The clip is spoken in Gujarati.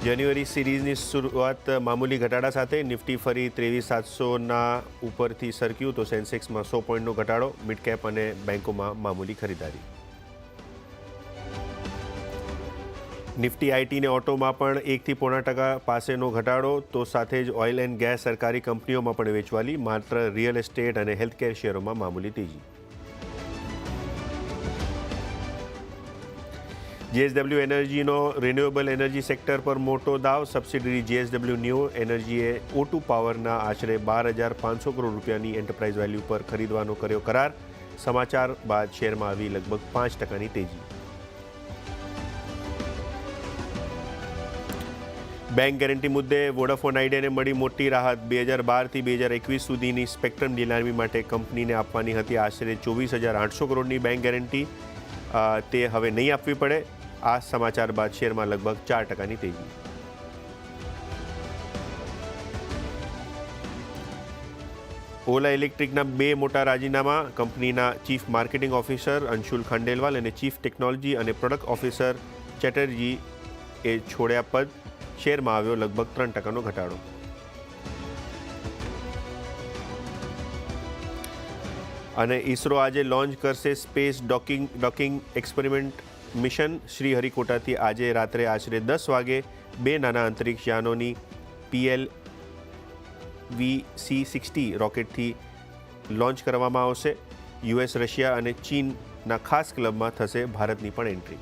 જાન્યુઆરી સિરીઝની શરૂઆત મામૂલી ઘટાડા સાથે નિફ્ટી ફરી 23,700ના ઉપરથી સરક્યું તો સેન્સેક્સમાં 100 પોઈન્ટનો ઘટાડો, મિડ કેપ અને બેંકોમાં મામૂલી ખરીદારી. નિફ્ટી આઈટી અને ઓટોમાં પણ 1.5% પાસેનો ઘટાડો તો સાથે જ ઓઇલ એન્ડ ગેસ સરકારી કંપનીઓમાં પણ વેચવાલી, માત્ર રિયલ એસ્ટેટ અને હેલ્થકેર શેરોમાં મામૂલી તેજી. જેએસડબલ્યુ એનર્જીનો રિન્યુએબલ એનર્જી સેક્ટર પર મોટો દાવ. સબસિડરી જેએસડબલ્યુ ન્યૂ એનર્જીએ O2 પાવરના આશરે 12,500 કરોડ રૂપિયાની એન્ટરપ્રાઇઝ વેલ્યુ પર ખરીદવાનો કર્યો કરાર. સમાચાર બાદ શેરમાં આવી લગભગ 5%ની તેજી. બેંક ગેરંટી મુદ્દે વોડાફોન આઈડિયાને મળી મોટી રાહત. 2012થી 2021 સુધીની સ્પેક્ટ્રમ નીલામી માટે કંપનીને આપવાની હતી આશરે 24,800 કરોડની બેંક ગેરંટી. તે હવે નહીં આપવી પડે. આ સમાચાર બાદ શેરમાં લગભગ 4%ની તેજી. ઓલા ઇલેક્ટ્રિકના 2 મોટા રાજીનામા. કંપનીના chief marketing officer Anshul Khandelwal અને ચીફ ટેકનોલોજી અને પ્રોડક્ટ ઓફિસર ચેટર્જી એ છોડ્યા પદ. શેરમાં આવ્યો લગભગ 3%નો ઘટાડો. અને ઇસરો આજે લોન્ચ કરશે સ્પેસ ડોકિંગ એક્સપેરિમેન્ટ મિશન. શ્રીહરિકોટાથી આજે રાત્રે આશરે 10 વાગે 2 નાના અંતરિક્ષ યાનોની PLV-C60 રોકેટથી લોન્ચ કરવામાં આવશે. યુએસ, રશિયા અને ચીનના ખાસ ક્લબમાં થશે ભારતની પણ એન્ટ્રી.